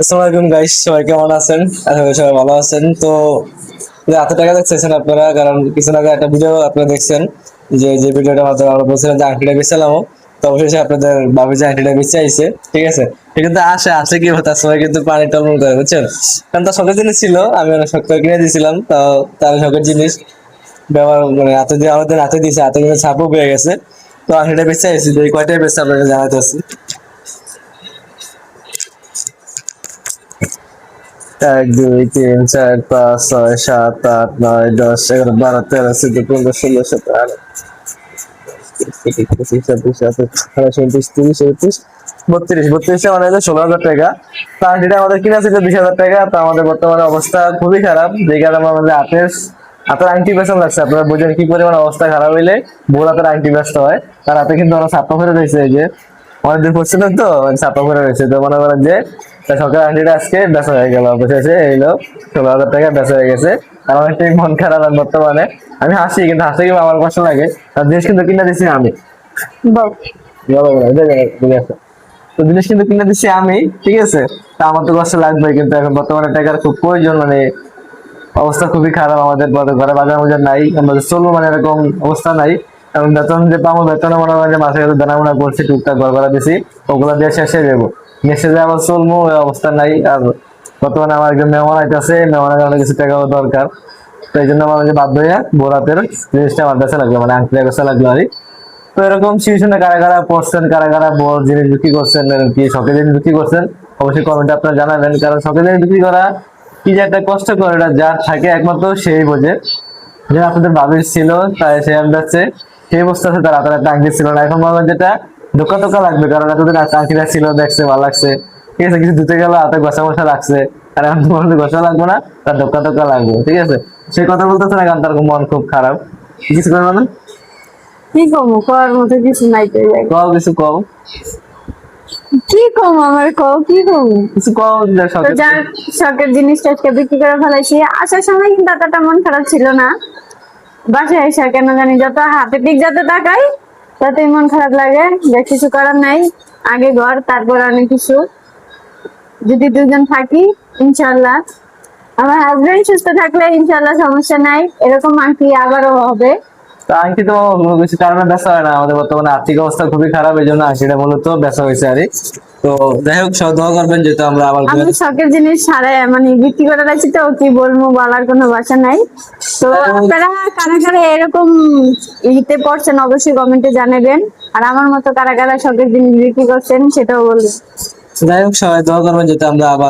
আসসালামু আলাইকুম গাইস, সবাই কেমন আছেন? আশা করি সবাই ভালো আছেন। তো এত টাকা দেখতেছেন আপনারা, কারণ কিছু আগে একটা ভিডিও আপনারা দেখছেন, যে ভিডিওটা মাত্র আমরা বলছিলাম যে আংটিটা বেচালাম। তো অবশেষে আপনাদের ভাবি যে আংটিটা বেঁচে আইছে, ঠিক আছে। সে কিন্তু আসে কি হতো, সময় কিন্তু পানি টলমল করে, বুঝছেন। কারণ তার শখের জিনিস ছিল, আমি অনেক শখ করে কিনে দিয়েছিলাম। তাও তার শখের জিনিস ব্যবহার মানে হাতে দিয়ে আমাদের হাতে দিয়েছে, হাতে কিন্তু ছাপও পেয়ে গেছে। তো আংটিটা বেঁচে আইছি, যে এই কয়টাই বেঁচে আপনাকে জানাতে আসছি। 1 2 3 4 5 6 7 8 9 10 11 12 13 14 15 16 17 18 19 20 21 22 23 24 25 26 27 28 29 30 31 32 33 বত্রিশ আমাদের আমাদের কিনা ছিল 20,000 টাকা। তো আমাদের বর্তমানে অবস্থা খুবই খারাপ, যে কারণে আমাদের হাতের আংটি বেচন লাগছে। আপনারা বুঝেন কি পরিমাণ অবস্থা খারাপ হইলে বোর হাতের আংটি বেচতে হয়। তার হাতে কিন্তু আমরা ছাপ্পা ফেলে রয়েছে, এই যে অনেকদিন পড়ছিলেন তো ছাপ্পা ফেলে রয়েছে। তো মনে করেন যে সরকার আংটিটা আজকে বেচা হয়ে গেল, অবশেষে এইলো 16,000 টাকা বেচা হয়ে গেছে। আর অনেকটাই মন খারাপ আর বর্তমানে। আমি হাসি, কিন্তু হাসতে গিয়ে আমার কষ্ট লাগে। আর জিনিস কিন্তু কিনে দিচ্ছি আমি, তো জিনিস কিন্তু কিনে দিচ্ছি আমি, ঠিক আছে। তা আমার তো কষ্ট লাগবে, কিন্তু এখন বর্তমানে টাকার খুব প্রয়োজন। মানে অবস্থা খুবই খারাপ, আমাদের ঘরে বাজার বাজার নাই, আমাদের চলবো মানে এরকম অবস্থা নাই। এবং বেতন যে পাবো, বেতনে মনে করেন যে মাসে কাছে দানা করছি, টুকটাক ঘর ভাড়া দিছি, ওগুলো দিয়ে শেষে দেবো। নেক্সটে যে আবার চলবো ওই অবস্থা নাই। আর বর্তমানে আমার একজন মেহমান আইতেছে, মেহমানের কারণে কিছু টাকাও দরকার। তো এই জন্য আমার যে বাধ্য হইয়া বোরাতের জিনিসটা আমার কাছে লাগলো, মানে আংটিটা কাছে লাগলো আর কি। তো এরকম সিচুয়েশনে কারা কারা পড়ছেন, কারা কারা বড় জিনিস বিক্রি করছেন, কি শখের জিনিস বিক্রি করছেন, অবশ্যই কমেন্টে আপনারা জানাবেন। কারণ শখের জিনিস বিক্রি করা কি যে একটা কষ্ট করে, এটা যার থাকে একমাত্র সেই বোঝে। যে আপনাদের বাবির ছিল, তাই সে যাচ্ছে, সেই অবস্থা আছে, তার হাতের একটা আংটি ছিল না। এখন ভাবেন যেটা ধোকা টোকা লাগবে, কারণ এতদিন আংটিটা ছিল, দেখছে ভালো লাগছে, ঠিক আছে, কিছু দিতে গেলে হাতে ঘষা মশা লাগছে। আর এখন তোমার ঘষা লাগবে না, তার ধোকা টোকা লাগবে, ঠিক আছে। সেই কথা বলতেছে না, কারণ তার মন খুব খারাপ। কিছু করবে না, কি কমু করার মতো কিছু নাই তো এই জায়গায়। কও কিছু কও, কি কম আমার কও কি কমু? কিছু কও যে তো শখের। যার শখের জিনিসটা আজকে বিক্রি করে ফেলাইছি, আসার সময় কিন্তু এতটা মন খারাপ ছিল না। বাসায় এসে কেন জানি যত হাতে পিক যাতে তাকাই, তাতেই মন খারাপ লাগে। যে কিছু করার নাই, আগে ঘর তারপর অনেক কিছু। যদি দুজন থাকি ইনশাল্লাহ, আমার হাজবেন্ড সুস্থ থাকলে ইনশাল্লাহ সমস্যা নাই, এরকম আংটি আবারও হবে। তো আংটি তো কোনো কিছু কারণে বেচা হয় না, আমাদের বর্তমানে আর্থিক অবস্থা খুবই খারাপ, এই জন্য আংটিটা মূলত বেচা হয়েছে আর কি। তো যাই হোক, সব দোয়া করবেন যেহেতু আমরা আবার আমি শখের জিনিস ছাড়াই মানে বিক্রি করে রাখছি, তো কি বলবো, বলার কোনো ভাষা নাই। তো আপনারা কারা কারা এরকম ইতে পড়ছেন অবশ্যই কমেন্টে জানাবেন। আর আমার মতো কারা কারা শখের জিনিস বিক্রি করছেন সেটাও বলবেন। যাই হোক, সবাই দোয়া করবেন যাতে আমরা আবার